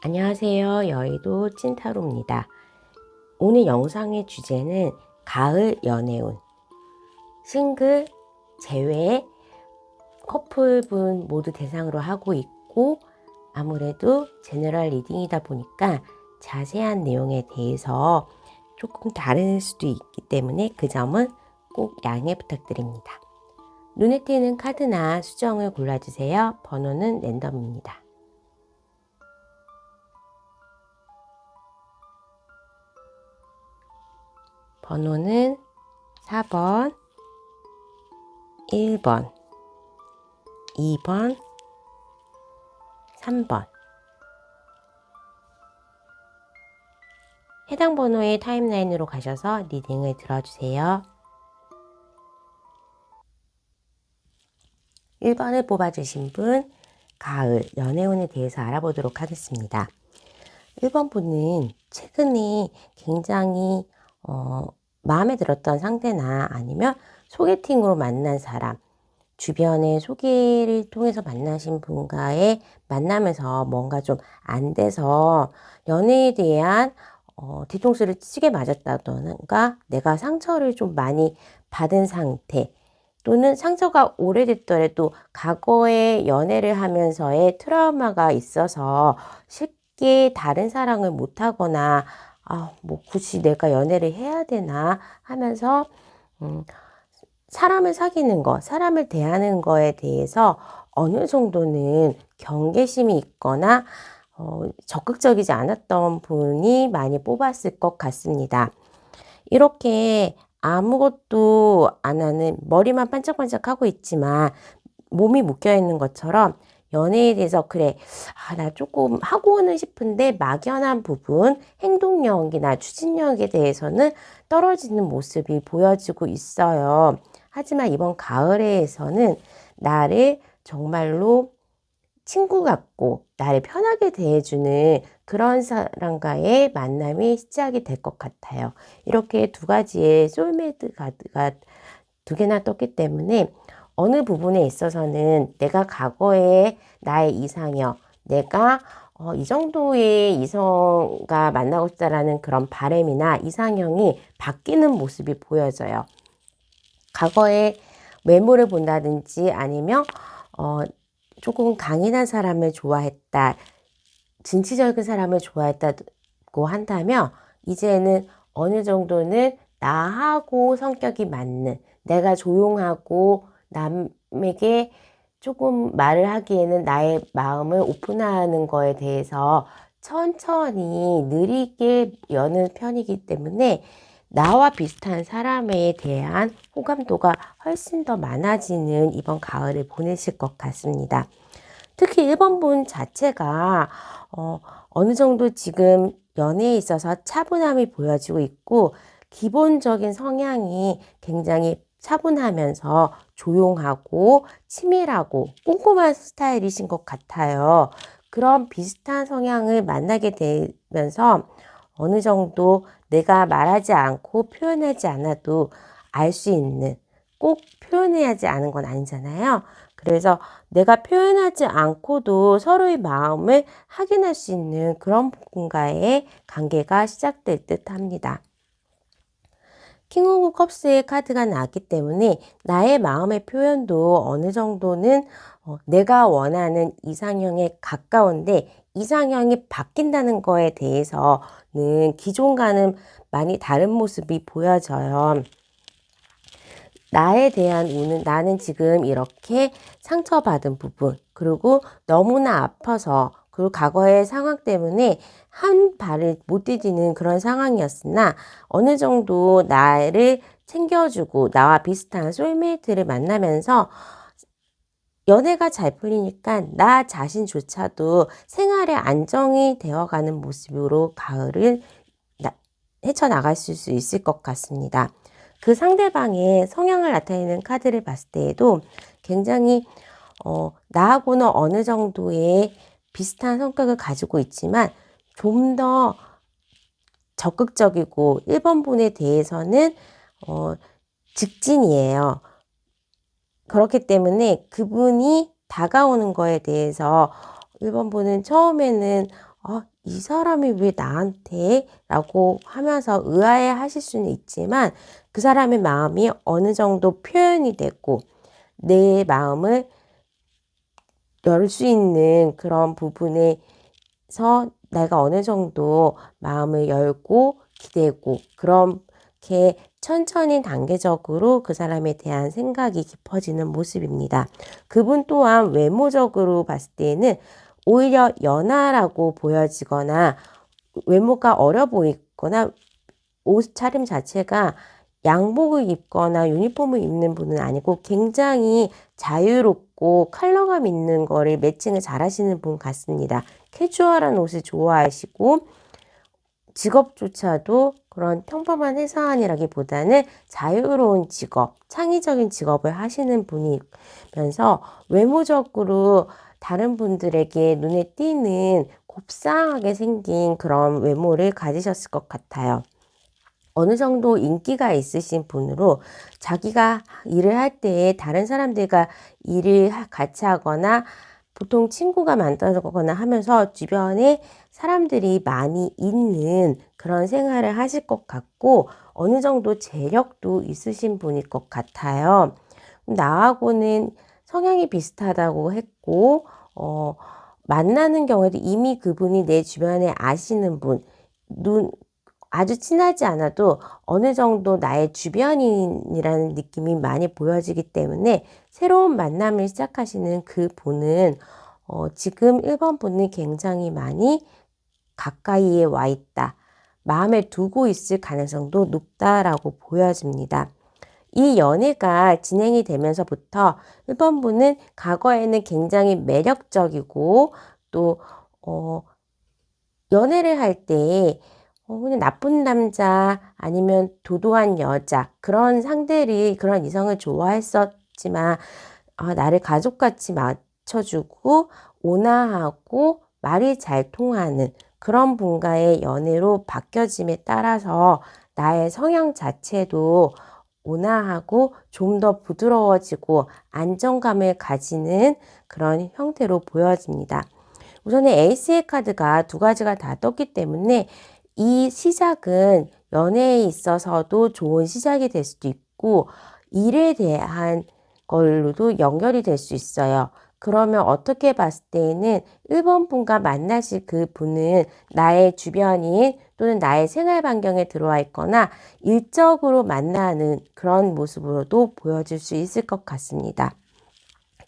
안녕하세요. 여의도 찐타로입니다. 오늘 영상의 주제는 가을 연애운, 싱글, 제외, 커플분 모두 대상으로 하고 있고, 아무래도 제너럴 리딩이다 보니까 자세한 내용에 대해서 조금 다를 수도 있기 때문에 그 점은 꼭 양해 부탁드립니다. 눈에 띄는 카드나 수정을 골라주세요. 번호는 랜덤입니다. 번호는 4번, 1번, 2번, 3번. 해당 번호의 타임라인으로 가셔서 리딩을 들어주세요. 1번을 뽑아주신 분, 가을 연애운에 대해서 알아보도록 하겠습니다. 1번 분은 최근에 굉장히 마음에 들었던 상대나 아니면 소개팅으로 만난 사람, 주변의 소개를 통해서 만나신 분과의 만남에서 뭔가 좀 안 돼서 연애에 대한 뒤통수를 치게 맞았다던가 내가 상처를 좀 많이 받은 상태, 또는 상처가 오래됐더라도 과거에 연애를 하면서의 트라우마가 있어서 쉽게 다른 사랑을 못하거나 뭐 굳이 내가 연애를 해야 되나 하면서 사람을 사귀는 거, 사람을 대하는 거에 대해서 어느 정도는 경계심이 있거나 적극적이지 않았던 분이 많이 뽑았을 것 같습니다. 이렇게 아무것도 안 하는, 머리만 반짝반짝하고 있지만 몸이 묶여있는 것처럼 연애에 대해서 그래, 나 조금 하고는 싶은데 막연한 부분, 행동력이나 추진력에 대해서는 떨어지는 모습이 보여지고 있어요. 하지만 이번 가을에서는 나를 정말로 친구 같고 나를 편하게 대해주는 그런 사람과의 만남이 시작이 될 것 같아요. 이렇게 두 가지의 소울메이트 카드가 두 개나 떴기 때문에 어느 부분에 있어서는 내가 과거에 나의 이상형, 내가 이 정도의 이성과 만나고 싶다라는 그런 바람이나 이상형이 바뀌는 모습이 보여져요. 과거에 외모를 본다든지 아니면 조금 강인한 사람을 좋아했다, 진취적인 사람을 좋아했다고 한다면 이제는 어느 정도는 나하고 성격이 맞는, 내가 조용하고 남에게 조금 말을 하기에는 나의 마음을 오픈하는 거에 대해서 천천히 느리게 여는 편이기 때문에 나와 비슷한 사람에 대한 호감도가 훨씬 더 많아지는 이번 가을을 보내실 것 같습니다. 특히 1번 분 자체가 어느 정도 지금 연애에 있어서 차분함이 보여지고 있고, 기본적인 성향이 굉장히 차분하면서 조용하고 치밀하고 꼼꼼한 스타일이신 것 같아요. 그런 비슷한 성향을 만나게 되면서 어느 정도 내가 말하지 않고 표현하지 않아도 알 수 있는, 꼭 표현해야지 않은 건 아니잖아요. 그래서 내가 표현하지 않고도 서로의 마음을 확인할 수 있는 그런 분과의 관계가 시작될 듯 합니다. 킹 오브 컵스의 카드가 나왔기 때문에 나의 마음의 표현도 어느 정도는 내가 원하는 이상형에 가까운데, 이상형이 바뀐다는 거에 대해서는 기존과는 많이 다른 모습이 보여져요. 나에 대한 운은, 나는 지금 이렇게 상처받은 부분, 그리고 너무나 아파서, 그리고 과거의 상황 때문에 한 발을 못 디디는 그런 상황이었으나 어느 정도 나를 챙겨주고 나와 비슷한 소울메이트를 만나면서 연애가 잘 풀리니까 나 자신조차도 생활에 안정이 되어가는 모습으로 가을을 헤쳐나갈 수 있을 것 같습니다. 그 상대방의 성향을 나타내는 카드를 봤을 때에도 굉장히 나하고는 어느 정도의 비슷한 성격을 가지고 있지만 좀 더 적극적이고 1번 분에 대해서는 직진이에요. 그렇기 때문에 그분이 다가오는 거에 대해서 1번 분은 처음에는 이 사람이 왜 나한테? 라고 하면서 의아해 하실 수는 있지만 그 사람의 마음이 어느 정도 표현이 되고 내 마음을 열 수 있는 그런 부분에서 내가 어느 정도 마음을 열고 기대고 그렇게 천천히 단계적으로 그 사람에 대한 생각이 깊어지는 모습입니다. 그분 또한 외모적으로 봤을 때는 오히려 연하라고 보여지거나 외모가 어려 보이거나 옷차림 자체가 양복을 입거나 유니폼을 입는 분은 아니고 굉장히 자유롭고 컬러감 있는 거를 매칭을 잘 하시는 분 같습니다. 캐주얼한 옷을 좋아하시고 직업조차도 그런 평범한 회사원이라기보다는 자유로운 직업, 창의적인 직업을 하시는 분이면서 외모적으로 다른 분들에게 눈에 띄는 곱상하게 생긴 그런 외모를 가지셨을 것 같아요. 어느 정도 인기가 있으신 분으로 자기가 일을 할 때 다른 사람들과 일을 같이 하거나 보통 친구가 많다거나 하면서 주변에 사람들이 많이 있는 그런 생활을 하실 것 같고 어느 정도 재력도 있으신 분일 것 같아요. 나하고는 성향이 비슷하다고 했고 만나는 경우에도 이미 그분이 내 주변에 아시는 분, 아주 친하지 않아도 어느 정도 나의 주변인이라는 느낌이 많이 보여지기 때문에 새로운 만남을 시작하시는 그 분은 지금 1번 분이 굉장히 많이 가까이에 와 있다. 마음에 두고 있을 가능성도 높다라고 보여집니다. 이 연애가 진행이 되면서부터 1번 분은 과거에는 굉장히 매력적이고 또 연애를 할때 그냥 나쁜 남자 아니면 도도한 여자 그런 상대를 그런 이성을 좋아했었지만 나를 가족같이 맞춰주고 온화하고 말이 잘 통하는 그런 분과의 연애로 바뀌어짐에 따라서 나의 성향 자체도 온화하고 좀 더 부드러워지고 안정감을 가지는 그런 형태로 보여집니다. 우선에 에이스의 카드가 두 가지가 다 떴기 때문에 이 시작은 연애에 있어서도 좋은 시작이 될 수도 있고 일에 대한 걸로도 연결이 될 수 있어요. 그러면 어떻게 봤을 때에는 1번 분과 만나실 그 분은 나의 주변인 또는 나의 생활 반경에 들어와 있거나 일적으로 만나는 그런 모습으로도 보여질 수 있을 것 같습니다.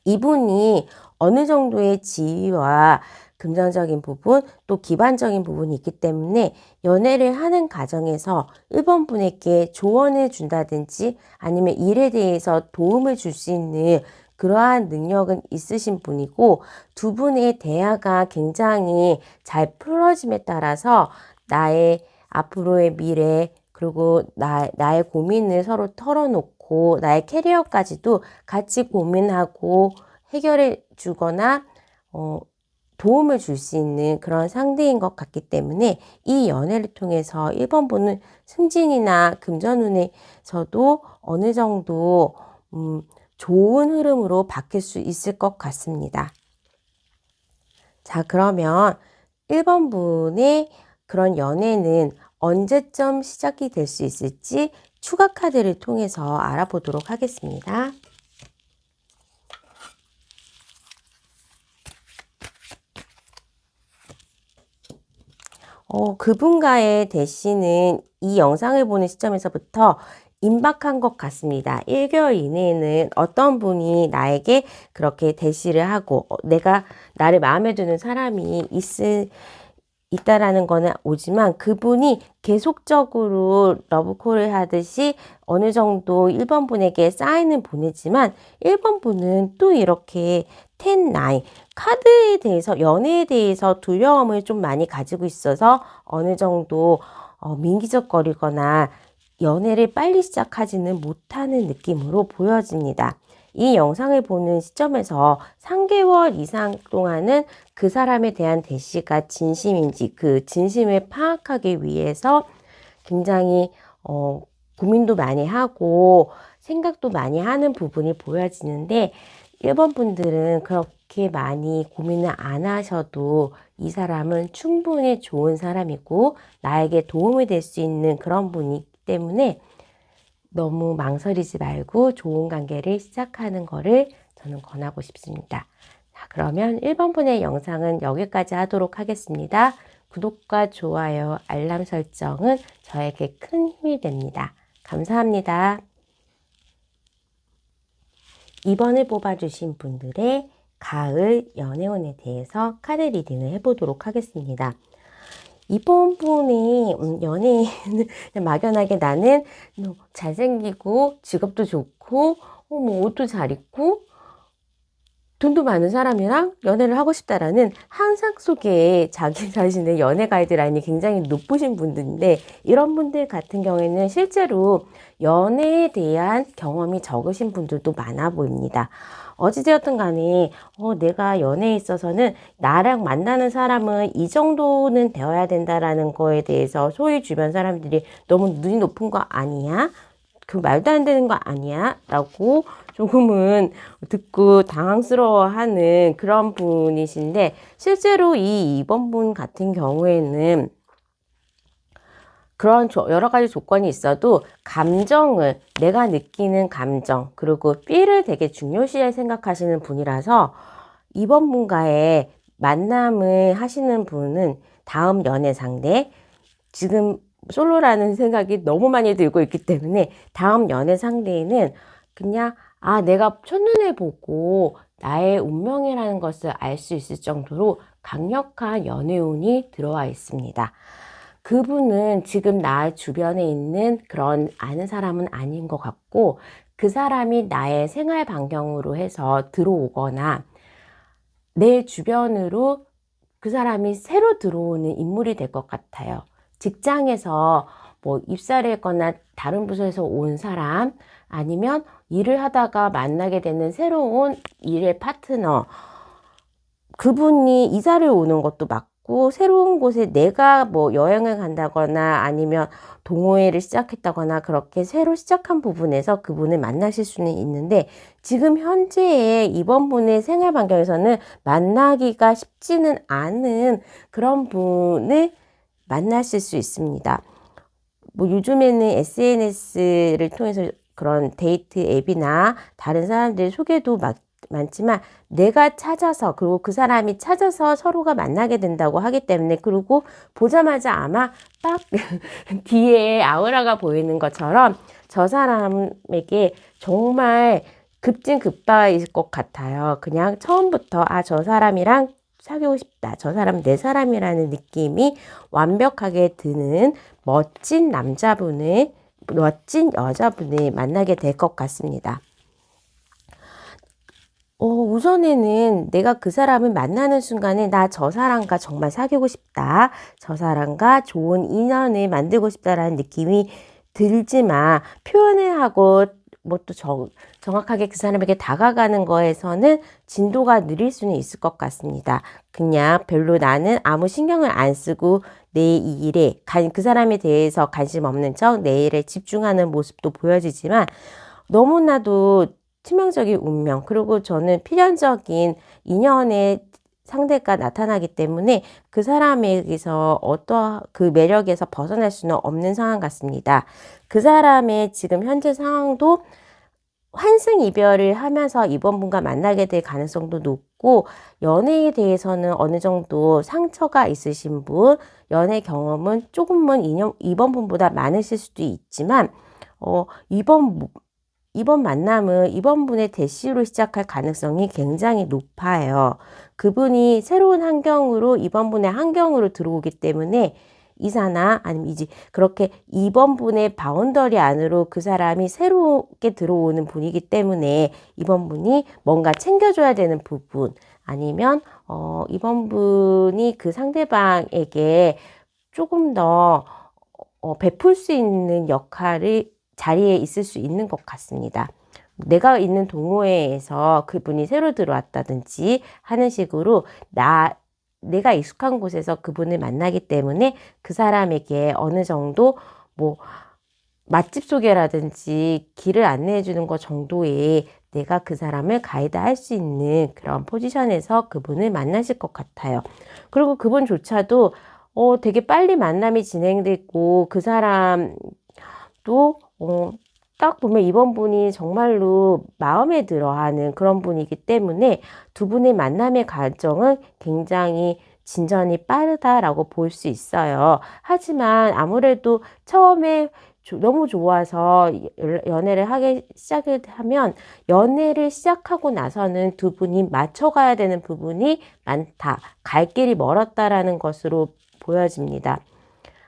이분이 어느 정도의 지위와 금전적인 부분 또 기반적인 부분이 있기 때문에 연애를 하는 과정에서 1번 분에게 조언을 준다든지 아니면 일에 대해서 도움을 줄 수 있는 그러한 능력은 있으신 분이고 두 분의 대화가 굉장히 잘 풀어짐에 따라서 나의 앞으로의 미래 그리고 나의 고민을 서로 털어놓고 나의 캐리어까지도 같이 고민하고 해결해 주거나 도움을 줄 수 있는 그런 상대인 것 같기 때문에 이 연애를 통해서 1번 분은 승진이나 금전운에서도 어느 정도 좋은 흐름으로 바뀔 수 있을 것 같습니다. 자, 그러면 1번 분의 그런 연애는 언제쯤 시작이 될 수 있을지 추가 카드를 통해서 알아보도록 하겠습니다. 그분과의 대시는 이 영상을 보는 시점에서부터 임박한 것 같습니다. 1개월 이내에는 어떤 분이 나에게 그렇게 대시를 하고 나를 마음에 드는 사람이 있다라는 거는 오지만 그분이 계속적으로 러브콜을 하듯이 어느 정도 1번 분에게 사인은 보내지만 1번 분은 또 이렇게 10, 9 카드에 대해서 연애에 대해서 두려움을 좀 많이 가지고 있어서 어느 정도 민기적거리거나 연애를 빨리 시작하지는 못하는 느낌으로 보여집니다. 이 영상을 보는 시점에서 3개월 이상 동안은 그 사람에 대한 대시가 진심인지 그 진심을 파악하기 위해서 굉장히 고민도 많이 하고 생각도 많이 하는 부분이 보여지는데 1번 분들은 그렇게 많이 고민을 안 하셔도 이 사람은 충분히 좋은 사람이고 나에게 도움이 될 수 있는 그런 분이기 때문에 너무 망설이지 말고 좋은 관계를 시작하는 거를 저는 권하고 싶습니다. 자, 그러면 1번 분의 영상은 여기까지 하도록 하겠습니다. 구독과 좋아요, 알람 설정은 저에게 큰 힘이 됩니다. 감사합니다. 2번을 뽑아주신 분들의 가을 연애운에 대해서 카드 리딩을 해보도록 하겠습니다. 이번 분이 연예인은 막연하게 나는 잘생기고 직업도 좋고 뭐 옷도 잘 입고 돈도 많은 사람이랑 연애를 하고 싶다라는 항상 속에 자기 자신의 연애 가이드라인이 굉장히 높으신 분들인데, 이런 분들 같은 경우에는 실제로 연애에 대한 경험이 적으신 분들도 많아 보입니다. 어찌되었든 간에 내가 연애에 있어서는 나랑 만나는 사람은 이 정도는 되어야 된다라는 거에 대해서 소위 주변 사람들이 너무 눈이 높은 거 아니야? 그 말도 안 되는 거 아니야? 라고 조금은 듣고 당황스러워하는 그런 분이신데, 실제로 이 2번 분 같은 경우에는 그런 여러 가지 조건이 있어도 감정을, 내가 느끼는 감정, 그리고 필을 되게 중요시 생각하시는 분이라서 2번 분과의 만남을 하시는 분은 다음 연애 상대, 지금 솔로라는 생각이 너무 많이 들고 있기 때문에 다음 연애 상대에는 그냥 내가 첫눈에 보고 나의 운명이라는 것을 알 수 있을 정도로 강력한 연애운이 들어와 있습니다. 그분은 지금 나 주변에 있는 그런 아는 사람은 아닌 것 같고, 그 사람이 나의 생활 반경으로 해서 들어오거나 내 주변으로 그 사람이 새로 들어오는 인물이 될 것 같아요. 직장에서 뭐 입사를 했거나 다른 부서에서 온 사람, 아니면 일을 하다가 만나게 되는 새로운 일의 파트너, 그분이 이사를 오는 것도 맞고, 새로운 곳에 내가 뭐 여행을 간다거나 아니면 동호회를 시작했다거나 그렇게 새로 시작한 부분에서 그분을 만나실 수는 있는데, 지금 현재의 이번 분의 생활 반경에서는 만나기가 쉽지는 않은 그런 분을 만나실 수 있습니다. 뭐 요즘에는 SNS를 통해서 그런 데이트 앱이나 다른 사람들의 소개도 많지만, 내가 찾아서, 그리고 그 사람이 찾아서 서로가 만나게 된다고 하기 때문에, 그리고 보자마자 아마 딱 뒤에 아우라가 보이는 것처럼 저 사람에게 정말 급진급파일 것 같아요. 그냥 처음부터 저 사람이랑 사귀고 싶다, 저 사람 내 사람이라는 느낌이 완벽하게 드는 멋진 남자분을, 멋진 여자분을 만나게 될 것 같습니다. 우선에는 내가 그 사람을 만나는 순간에 나 저 사람과 정말 사귀고 싶다, 저 사람과 좋은 인연을 만들고 싶다라는 느낌이 들지만, 표현을 하고 뭐 또 정확하게 그 사람에게 다가가는 거에서는 진도가 느릴 수는 있을 것 같습니다. 그냥 별로 나는 아무 신경을 안 쓰고 내 일에, 그 사람에 대해서 관심 없는 척 내 일에 집중하는 모습도 보여지지만, 너무나도 치명적인 운명, 그리고 저는 필연적인 인연의 상대가 나타나기 때문에 그 사람에게서 그 매력에서 벗어날 수는 없는 상황 같습니다. 그 사람의 지금 현재 상황도 환승 이별을 하면서 이번 분과 만나게 될 가능성도 높고, 연애에 대해서는 어느 정도 상처가 있으신 분, 연애 경험은 조금은 이번 분보다 많으실 수도 있지만, 이번 만남은 이번 분의 대시로 시작할 가능성이 굉장히 높아요. 그분이 새로운 환경으로, 이번 분의 환경으로 들어오기 때문에 이사나 아니면 이제 그렇게 이번 분의 바운더리 안으로 그 사람이 새롭게 들어오는 분이기 때문에, 이번 분이 뭔가 챙겨줘야 되는 부분, 아니면 이번 분이 그 상대방에게 조금 더 베풀 수 있는 역할을 자리에 있을 수 있는 것 같습니다. 내가 있는 동호회에서 그분이 새로 들어왔다든지 하는 식으로 내가 익숙한 곳에서 그분을 만나기 때문에 그 사람에게 어느 정도 뭐 맛집 소개라든지 길을 안내해 주는 것 정도의 내가 그 사람을 가이드할 수 있는 그런 포지션에서 그분을 만나실 것 같아요. 그리고 그분조차도 되게 빨리 만남이 진행됐고 그 사람도 딱 보면 이번 분이 정말로 마음에 들어하는 그런 분이기 때문에 두 분의 만남의 과정은 굉장히 진전이 빠르다라고 볼 수 있어요. 하지만 아무래도 처음에 너무 좋아서 연애를 하기 시작을 하면 연애를 시작하고 나서는 두 분이 맞춰가야 되는 부분이 많다. 갈 길이 멀었다라는 것으로 보여집니다.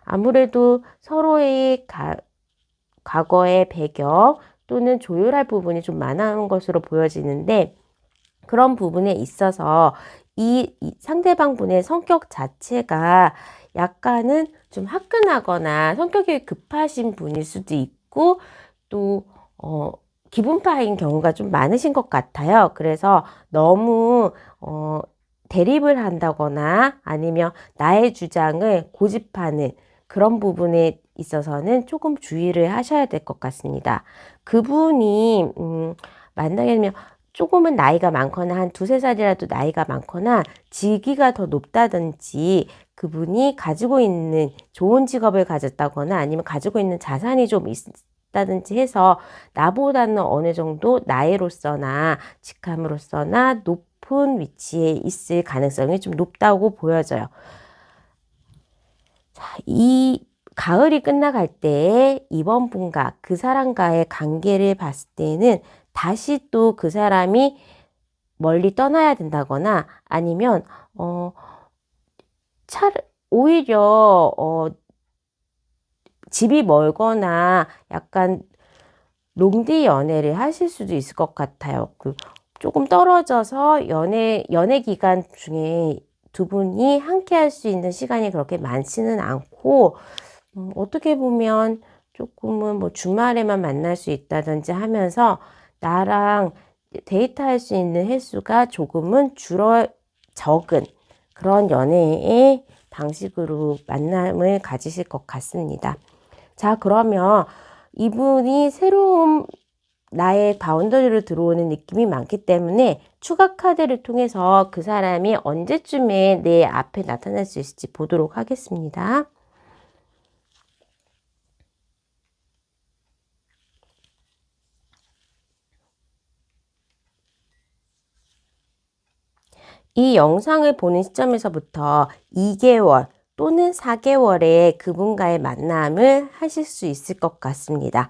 아무래도 서로의 과거의 배경 또는 조율할 부분이 좀 많은 것으로 보여지는데 그런 부분에 있어서 이 상대방 분의 성격 자체가 약간은 좀 화끈하거나 성격이 급하신 분일 수도 있고 또 기분파인 경우가 좀 많으신 것 같아요. 그래서 너무 대립을 한다거나 아니면 나의 주장을 고집하는 그런 부분에 있어서는 조금 주의를 하셔야 될 것 같습니다. 그분이 만나게 되면 조금은 나이가 많거나 한 두세 살이라도 나이가 많거나 직위가 더 높다든지 그분이 가지고 있는 좋은 직업을 가졌다거나 아니면 가지고 있는 자산이 좀 있다든지 해서 나보다는 어느 정도 나이로서나 직함으로서나 높은 위치에 있을 가능성이 좀 높다고 보여져요. 자, 이 가을이 끝나갈 때 이번 분과 그 사람과의 관계를 봤을 때는 다시 또 그 사람이 멀리 떠나야 된다거나 아니면 오히려 집이 멀거나 약간 롱디 연애를 하실 수도 있을 것 같아요. 조금 떨어져서 연애 기간 중에 두 분이 함께 할 수 있는 시간이 그렇게 많지는 않고 어떻게 보면 조금은 뭐 주말에만 만날 수 있다든지 하면서 나랑 데이트할 수 있는 횟수가 조금은 적은 그런 연애의 방식으로 만남을 가지실 것 같습니다. 자, 그러면 이분이 새로운 나의 바운더리로 들어오는 느낌이 많기 때문에 추가 카드를 통해서 그 사람이 언제쯤에 내 앞에 나타날 수 있을지 보도록 하겠습니다. 이 영상을 보는 시점에서부터 2개월 또는 4개월의 그분과의 만남을 하실 수 있을 것 같습니다.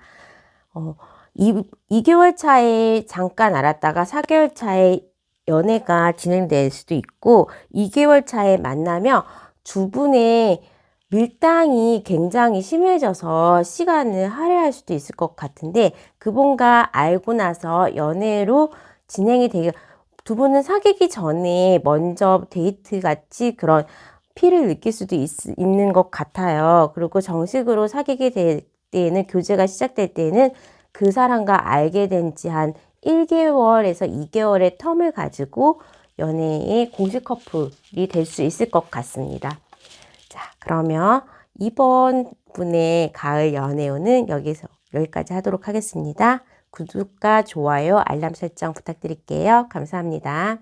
2개월 차에 잠깐 알았다가 4개월 차에 연애가 진행될 수도 있고 2개월 차에 만나면 두 분의 밀당이 굉장히 심해져서 시간을 할애할 수도 있을 것 같은데 그분과 알고 나서 연애로 진행이 되게 두 분은 사귀기 전에 먼저 데이트 같이 그런 필을 느낄 수도 있는 것 같아요. 그리고 정식으로 사귀게 될 때에는 교제가 시작될 때에는 그 사람과 알게 된 지 한 1개월에서 2개월의 텀을 가지고 연애의 공식 커플이 될 수 있을 것 같습니다. 자, 그러면 이번 분의 가을 연애운은 여기까지 하도록 하겠습니다. 구독과 좋아요, 알람 설정 부탁드릴게요. 감사합니다.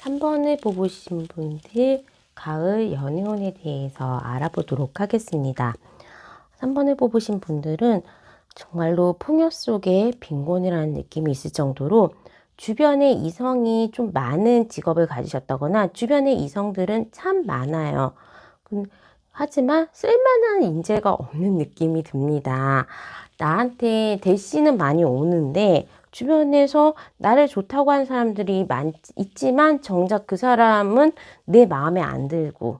3번을 뽑으신 분들 가을 연애운에 대해서 알아보도록 하겠습니다. 3번을 뽑으신 분들은 정말로 풍요 속에 빈곤이라는 느낌이 있을 정도로 주변에 이성이 좀 많은 직업을 가지셨다거나 주변에 이성들은 참 많아요. 하지만 쓸만한 인재가 없는 느낌이 듭니다. 나한테 대시는 많이 오는데 주변에서 나를 좋다고 하는 사람들이 있지만 정작 그 사람은 내 마음에 안 들고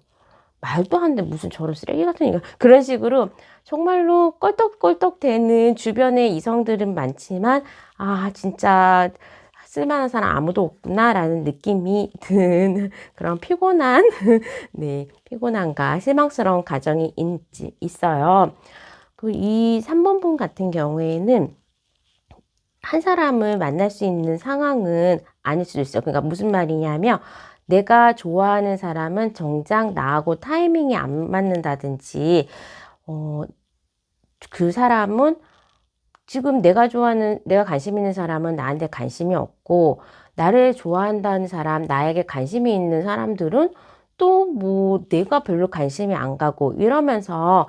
말도 안 돼 무슨 저런 쓰레기 같은 그런 식으로 정말로 껄떡껄떡 되는 주변의 이성들은 많지만 진짜 쓸만한 사람 아무도 없구나 라는 느낌이 드는 그런 피곤한 네, 피곤함과 실망스러운 가정이 있어요. 이 3번 분 같은 경우에는 한 사람을 만날 수 있는 상황은 아닐 수도 있어요. 그러니까 무슨 말이냐면 내가 좋아하는 사람은 정작 나하고 타이밍이 안 맞는다든지 그 사람은 지금 내가 관심 있는 사람은 나한테 관심이 없고, 나를 좋아한다는 사람, 나에게 관심이 있는 사람들은 또 뭐 내가 별로 관심이 안 가고 이러면서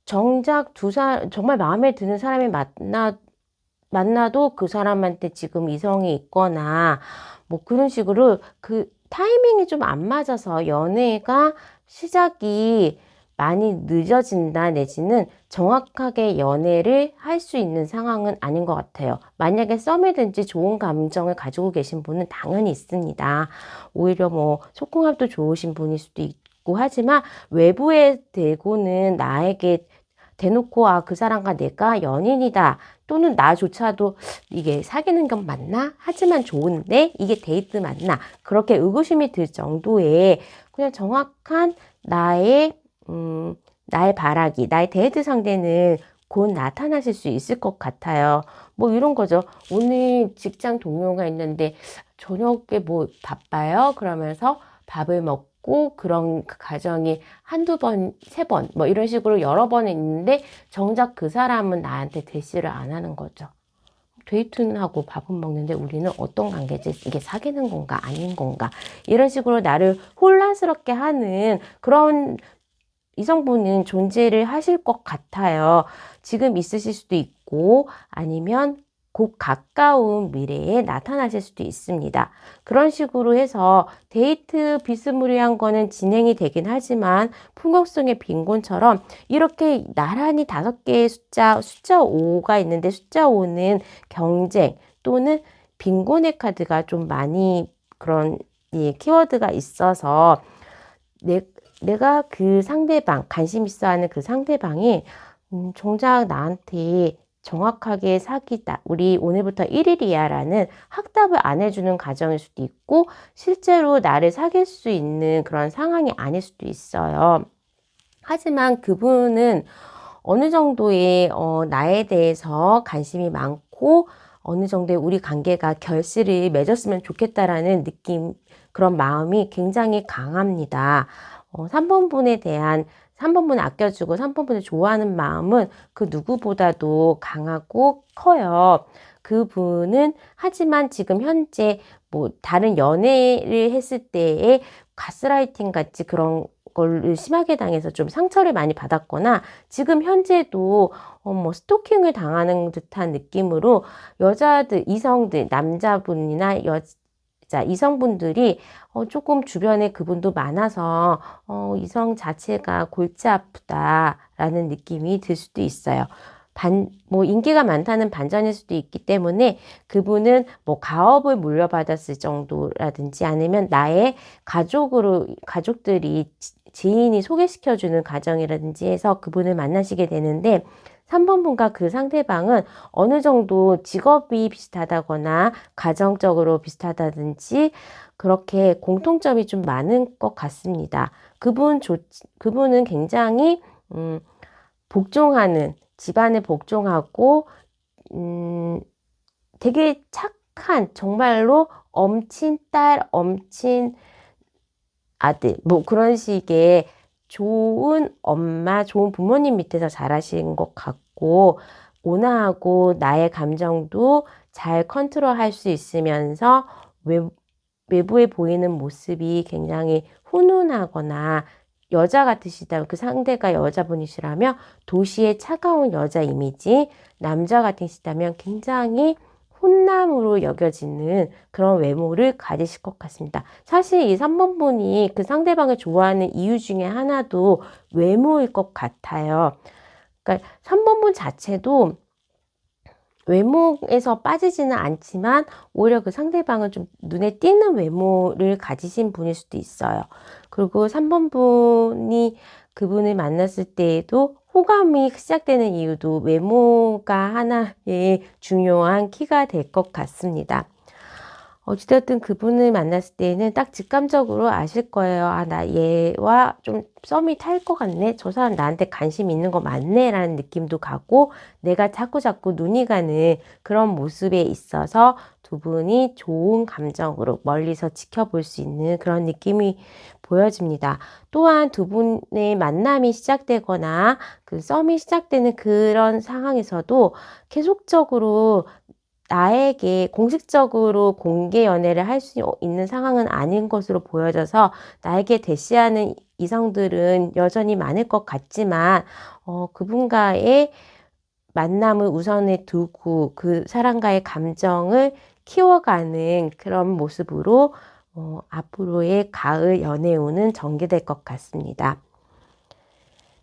정작 정말 마음에 드는 사람이 만나도 그 사람한테 지금 이성이 있거나 뭐 그런 식으로 그 타이밍이 좀 안 맞아서 연애가 시작이 많이 늦어진다 내지는 정확하게 연애를 할 수 있는 상황은 아닌 것 같아요. 만약에 썸이든지 좋은 감정을 가지고 계신 분은 당연히 있습니다. 오히려 뭐 소궁합도 좋으신 분일 수도 있고 하지만 외부에 대고는 나에게 대놓고 그 사람과 내가 연인이다 또는 나조차도 이게 사귀는 건 맞나? 하지만 좋은데 이게 데이트 맞나? 그렇게 의구심이 들 정도의 그냥 정확한 나의 바라기, 나의 데이트 상대는 곧 나타나실 수 있을 것 같아요. 뭐 이런 거죠. 오늘 직장 동료가 있는데 저녁에 뭐 바빠요? 그러면서 밥을 먹고 그런 그 가정이 한두 번, 세 번, 뭐 이런 식으로 여러 번 있는데 정작 그 사람은 나한테 대시를 안 하는 거죠. 데이트는 하고 밥은 먹는데 우리는 어떤 관계지? 이게 사귀는 건가? 아닌 건가? 이런 식으로 나를 혼란스럽게 하는 그런 이성분은 존재를 하실 것 같아요. 지금 있으실 수도 있고 아니면 곧 가까운 미래에 나타나실 수도 있습니다. 그런 식으로 해서 데이트 비스무리한 거는 진행이 되긴 하지만 풍경성의 빈곤처럼 이렇게 나란히 5개의 숫자 5가 있는데 숫자 5는 경쟁 또는 빈곤의 카드가 좀 많이 그런 키워드가 있어서 내가 그 상대방, 관심 있어 하는 그 상대방이 정작 나한테 정확하게 사귀다. 우리 오늘부터 1일이야 라는 확답을 안 해주는 가정일 수도 있고 실제로 나를 사귈 수 있는 그런 상황이 아닐 수도 있어요. 하지만 그분은 어느 정도의 나에 대해서 관심이 많고 어느 정도의 우리 관계가 결실을 맺었으면 좋겠다라는 느낌, 그런 마음이 굉장히 강합니다. 3번분을 아껴주고 3번분을 좋아하는 마음은 그 누구보다도 강하고 커요. 그분은 하지만 지금 현재 뭐 다른 연애를 했을 때의 가스라이팅 같이 그런 걸 심하게 당해서 좀 상처를 많이 받았거나 지금 현재도 뭐 스토킹을 당하는 듯한 느낌으로 이성들, 남자분이나 이성분들이 조금 주변에 그분도 많아서 이성 자체가 골치 아프다라는 느낌이 들 수도 있어요. 뭐 인기가 많다는 반전일 수도 있기 때문에 그분은 뭐 가업을 물려받았을 정도라든지 아니면 나의 가족들이 지인이 소개시켜주는 가정이라든지 해서 그분을 만나시게 되는데 3번분과 그 상대방은 어느 정도 직업이 비슷하다거나 가정적으로 비슷하다든지 그렇게 공통점이 좀 많은 것 같습니다. 그분은 굉장히 집안에 복종하고 되게 착한 정말로 엄친 딸, 엄친 아들 뭐 그런 식의 좋은 엄마, 좋은 부모님 밑에서 자라신 것 같고 온화하고 나의 감정도 잘 컨트롤할 수 있으면서 외부에 보이는 모습이 굉장히 훈훈하거나 여자 같으시다면 그 상대가 여자분이시라면 도시의 차가운 여자 이미지, 남자 같으시다면 굉장히 훈남으로 여겨지는 그런 외모를 가지실 것 같습니다. 사실 이 3번분이 그 상대방을 좋아하는 이유 중에 하나도 외모일 것 같아요. 그러니까 3번분 자체도 외모에서 빠지지는 않지만 오히려 그 상대방은 좀 눈에 띄는 외모를 가지신 분일 수도 있어요. 그리고 3번분이 그분을 만났을 때에도 호감이 시작되는 이유도 외모가 하나의 중요한 키가 될 것 같습니다. 어찌되었든 그분을 만났을 때에는 딱 직감적으로 아실 거예요. 아, 나 얘와 좀 썸이 탈 것 같네. 저 사람 나한테 관심 있는 거 맞네. 라는 느낌도 가고 내가 자꾸 눈이 가는 그런 모습에 있어서 두 분이 좋은 감정으로 멀리서 지켜볼 수 있는 그런 느낌이 보여집니다. 또한 두 분의 만남이 시작되거나 그 썸이 시작되는 그런 상황에서도 계속적으로 나에게 공식적으로 공개 연애를 할 수 있는 상황은 아닌 것으로 보여져서 나에게 대시하는 이성들은 여전히 많을 것 같지만 그분과의 만남을 우선에 두고 그 사람과의 감정을 키워가는 그런 모습으로 앞으로의 가을 연애운은 전개될 것 같습니다.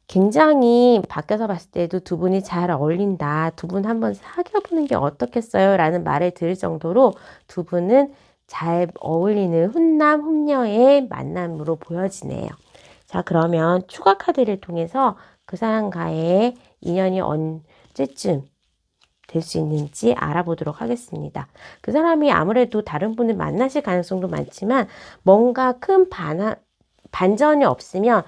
굉장히 밖에서 봤을 때도 두 분이 잘 어울린다. 두 분 한번 사귀어보는 게 어떻겠어요? 라는 말을 들을 정도로 두 분은 잘 어울리는 훈남, 훈녀의 만남으로 보여지네요. 자, 그러면 추가 카드를 통해서 그 사람과의 인연이 언제쯤 될 수 있는지 알아보도록 하겠습니다. 그 사람이 아무래도 다른 분을 만나실 가능성도 많지만 뭔가 큰 반전이 없으면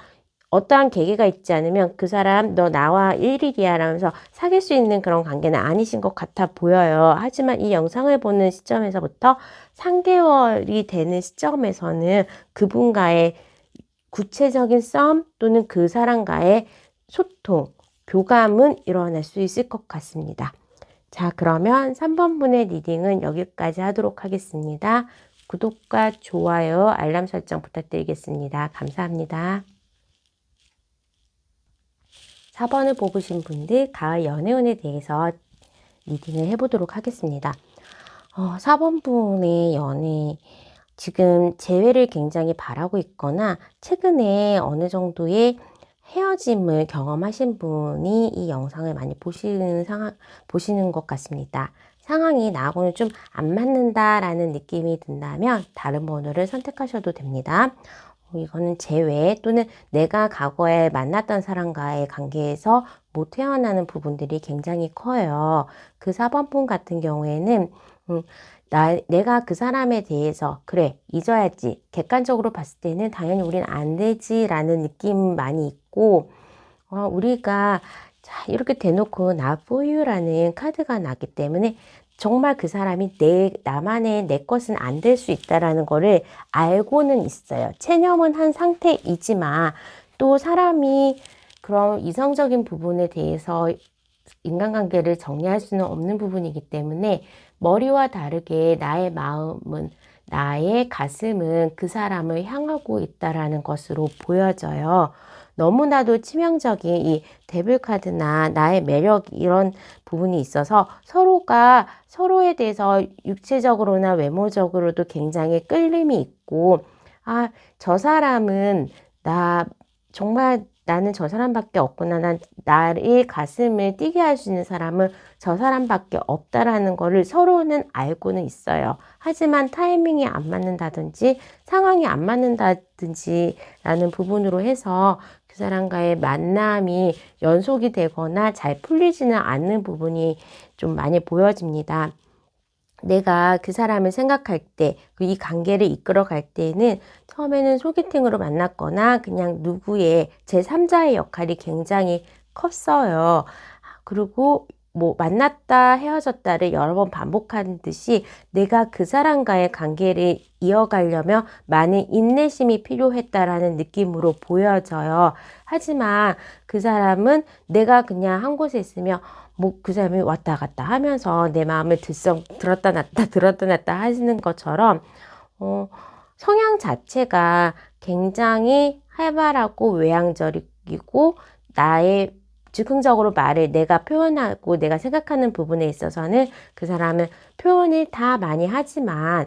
어떠한 계기가 있지 않으면 그 사람 너 나와 1일이야 라면서 사귈 수 있는 그런 관계는 아니신 것 같아 보여요. 하지만 이 영상을 보는 시점에서부터 3개월이 되는 시점에서는 그분과의 구체적인 썸 또는 그 사람과의 소통, 교감은 일어날 수 있을 것 같습니다. 자, 그러면 3번 분의 리딩은 여기까지 하도록 하겠습니다. 구독과 좋아요, 알람 설정 부탁드리겠습니다. 감사합니다. 4번을 뽑으신 분들 가을 연애운에 대해서 리딩을 해보도록 하겠습니다. 4번 분의 연애 지금 재회를 굉장히 바라고 있거나 최근에 어느 정도의 헤어짐을 경험하신 분이 이 영상을 많이 보시는 것 같습니다. 상황이 나하고는 좀 안 맞는다라는 느낌이 든다면 다른 번호를 선택하셔도 됩니다. 이거는 재회 또는 내가 과거에 만났던 사람과의 관계에서 못 헤어나는 부분들이 굉장히 커요. 그 4번 분 같은 경우에는 내가 그 사람에 대해서 그래 잊어야지 객관적으로 봤을 때는 당연히 우리는 안 되지 라는 느낌 많이 있고 우리가 자 이렇게 대놓고 나 for you라는 카드가 나기 때문에 정말 그 사람이 나만의 내 것은 안 될 수 있다라는 거를 알고는 있어요. 체념은 한 상태이지만 또 사람이 그런 이성적인 부분에 대해서 인간관계를 정리할 수는 없는 부분이기 때문에 머리와 다르게 나의 마음은 나의 가슴은 그 사람을 향하고 있다라는 것으로 보여져요. 너무나도 치명적인 이 데빌 카드나 나의 매력 이런 부분이 있어서 서로가 서로에 대해서 육체적으로나 외모적으로도 굉장히 끌림이 있고 저 사람은 정말 나는 저 사람밖에 없구나. 나의 가슴을 뛰게 할 수 있는 사람은 저 사람밖에 없다라는 거를 서로는 알고는 있어요. 하지만 타이밍이 안 맞는다든지 상황이 안 맞는다든지 라는 부분으로 해서 그 사람과의 만남이 연속이 되거나 잘 풀리지는 않는 부분이 좀 많이 보여집니다. 내가 그 사람을 생각할 때, 이 관계를 이끌어 갈 때는 처음에는 소개팅으로 만났거나 그냥 누구의 제3자의 역할이 굉장히 컸어요. 그리고 뭐 만났다 헤어졌다를 여러 번 반복하는 듯이 내가 그 사람과의 관계를 이어가려면 많은 인내심이 필요했다라는 느낌으로 보여져요. 하지만 그 사람은 내가 그냥 한 곳에 있으면 뭐 그 사람이 왔다 갔다 하면서 내 마음을 들었다 놨다 하시는 것처럼 성향 자체가 굉장히 활발하고 외향적이고 나의 즉흥적으로 말을 내가 표현하고 내가 생각하는 부분에 있어서는 그 사람은 표현을 다 많이 하지만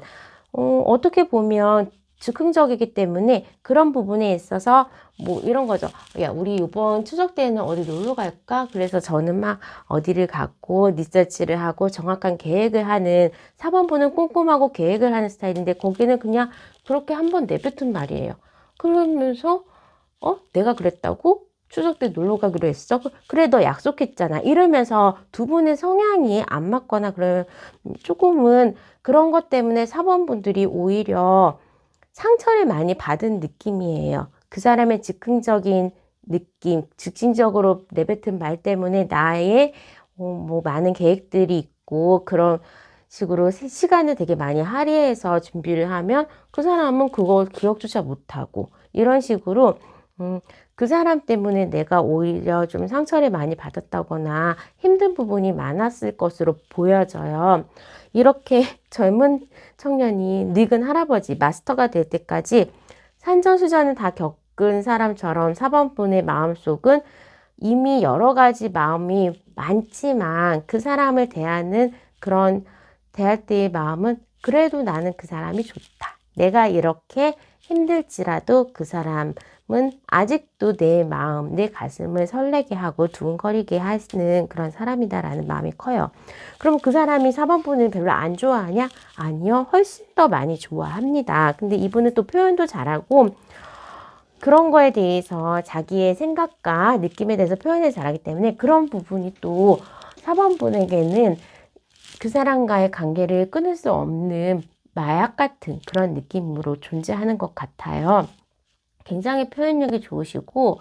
어떻게 보면 즉흥적이기 때문에 그런 부분에 있어서 뭐 이런 거죠. 야, 우리 이번 추석 때는 어디 놀러 갈까? 그래서 저는 막 어디를 갔고 리서치를 하고 정확한 계획을 하는 4번분은 꼼꼼하고 계획을 하는 스타일인데 거기는 그냥 그렇게 한번 내뱉은 말이에요. 그러면서 내가 그랬다고? 추석 때 놀러 가기로 했어? 그래, 너 약속했잖아. 이러면서 두 분의 성향이 안 맞거나 그런 조금은 그런 것 때문에 사원분들이 오히려 상처를 많이 받은 느낌이에요. 그 사람의 즉흥적인 느낌, 즉흥적으로 내뱉은 말 때문에 나의 뭐 많은 계획들이 있고 그런 식으로 시간을 되게 많이 할애해서 준비를 하면 그 사람은 그거 기억조차 못하고 이런 식으로 그 사람 때문에 내가 오히려 좀 상처를 많이 받았다거나 힘든 부분이 많았을 것으로 보여져요. 이렇게 젊은 청년이 늙은 할아버지, 마스터가 될 때까지 산전수전을 다 겪은 사람처럼 사번분의 마음속은 이미 여러 가지 마음이 많지만 그 사람을 대하는 그런 대할 때의 마음은 그래도 나는 그 사람이 좋다. 내가 이렇게 힘들지라도 그 사람은 아직도 내 마음, 내 가슴을 설레게 하고 두근거리게 하는 그런 사람이다라는 마음이 커요. 그럼 그 사람이 4번분을 별로 안 좋아하냐? 아니요. 훨씬 더 많이 좋아합니다. 근데 이분은 또 표현도 잘하고 그런 거에 대해서 자기의 생각과 느낌에 대해서 표현을 잘하기 때문에 그런 부분이 또 4번분에게는 그 사람과의 관계를 끊을 수 없는 마약 같은 그런 느낌으로 존재하는 것 같아요. 굉장히 표현력이 좋으시고,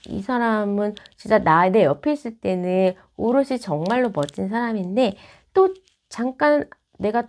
이 사람은 진짜 내 옆에 있을 때는 오롯이 정말로 멋진 사람인데, 또 잠깐 내가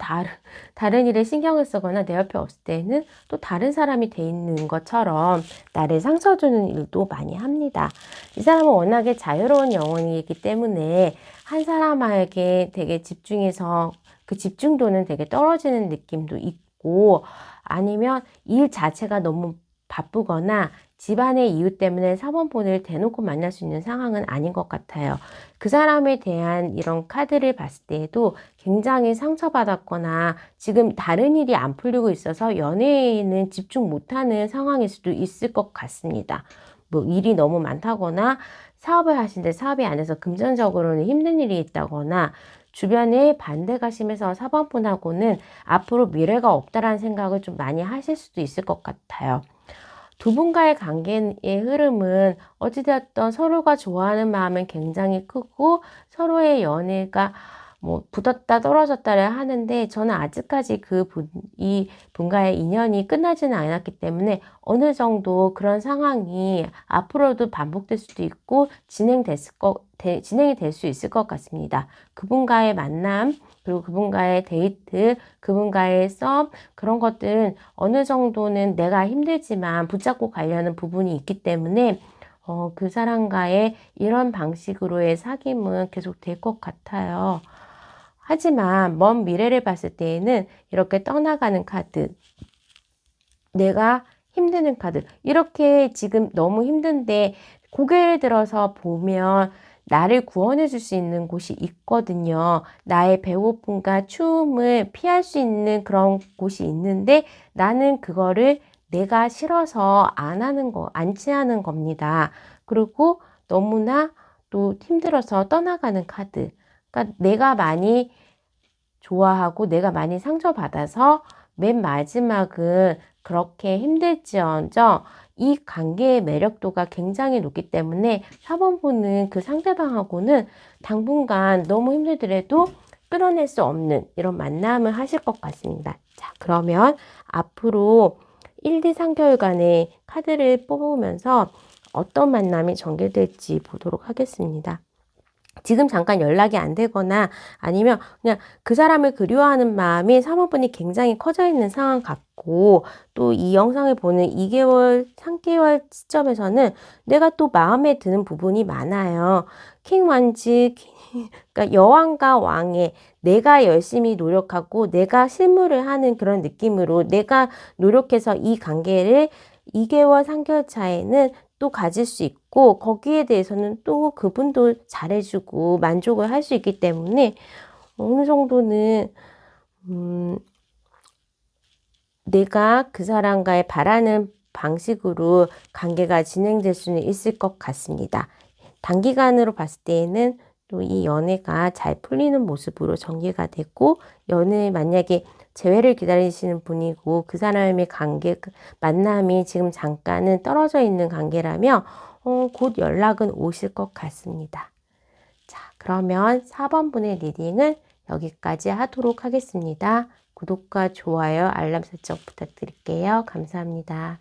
다른 일에 신경을 쓰거나 내 옆에 없을 때는 또 다른 사람이 돼 있는 것처럼 나를 상처 주는 일도 많이 합니다. 이 사람은 워낙에 자유로운 영혼이기 때문에 한 사람에게 되게 집중해서 그 집중도는 되게 떨어지는 느낌도 있고 아니면 일 자체가 너무 바쁘거나 집안의 이유 때문에 사원분을 대놓고 만날 수 있는 상황은 아닌 것 같아요. 그 사람에 대한 이런 카드를 봤을 때에도 굉장히 상처받았거나 지금 다른 일이 안 풀리고 있어서 연애에는 집중 못하는 상황일 수도 있을 것 같습니다. 뭐 일이 너무 많다거나 사업을 하시는데 사업이 안 돼서 금전적으로는 힘든 일이 있다거나 주변에 반대가 심해서 사번분하고는 앞으로 미래가 없다라는 생각을 좀 많이 하실 수도 있을 것 같아요. 두 분과의 관계의 흐름은 어찌되었던 서로가 좋아하는 마음은 굉장히 크고 서로의 연애가 뭐 붙었다 떨어졌다를 하는데 저는 아직까지 이 분과의 인연이 끝나지는 않았기 때문에 어느 정도 그런 상황이 앞으로도 반복될 수도 있고 진행이 될 수 있을 것 같습니다. 그분과의 만남 그리고 그분과의 데이트, 그분과의 썸 그런 것들은 어느 정도는 내가 힘들지만 붙잡고 가려는 부분이 있기 때문에 그 사람과의 이런 방식으로의 사귐은 계속 될 것 같아요. 하지만 먼 미래를 봤을 때에는 이렇게 떠나가는 카드, 내가 힘드는 카드, 이렇게 지금 너무 힘든데 고개를 들어서 보면 나를 구원해 줄 수 있는 곳이 있거든요. 나의 배고픔과 추움을 피할 수 있는 그런 곳이 있는데 나는 그거를 내가 싫어서 안 취하는 겁니다. 그리고 너무나 또 힘들어서 떠나가는 카드. 그러니까 내가 많이 좋아하고 내가 많이 상처받아서 맨 마지막은 그렇게 힘들지언정 이 관계의 매력도가 굉장히 높기 때문에 4번분은 그 상대방하고는 당분간 너무 힘들더라도 끊어낼 수 없는 이런 만남을 하실 것 같습니다. 자, 그러면 앞으로 1, 2, 3개월간의 카드를 뽑으면서 어떤 만남이 전개될지 보도록 하겠습니다. 지금 잠깐 연락이 안 되거나 아니면 그냥 그 사람을 그리워하는 마음이 사모분이 굉장히 커져 있는 상황 같고 또 이 영상을 보는 2개월, 3개월 시점에서는 내가 또 마음에 드는 부분이 많아요. 킹 완즈, 그러니까 여왕과 왕의 내가 열심히 노력하고 내가 실무를 하는 그런 느낌으로 내가 노력해서 이 관계를 2개월, 3개월 차에는 또 가질 수 있고 거기에 대해서는 또 그분도 잘해주고 만족을 할 수 있기 때문에 어느 정도는 내가 그 사람과의 바라는 방식으로 관계가 진행될 수는 있을 것 같습니다. 단기간으로 봤을 때에는 또 이 연애가 잘 풀리는 모습으로 전개가 되고 연애 만약에 재회를 기다리시는 분이고 그 사람의 만남이 지금 잠깐은 떨어져 있는 관계라며 곧 연락은 오실 것 같습니다. 자, 그러면 4번 분의 리딩은 여기까지 하도록 하겠습니다. 구독과 좋아요, 알람 설정 부탁드릴게요. 감사합니다.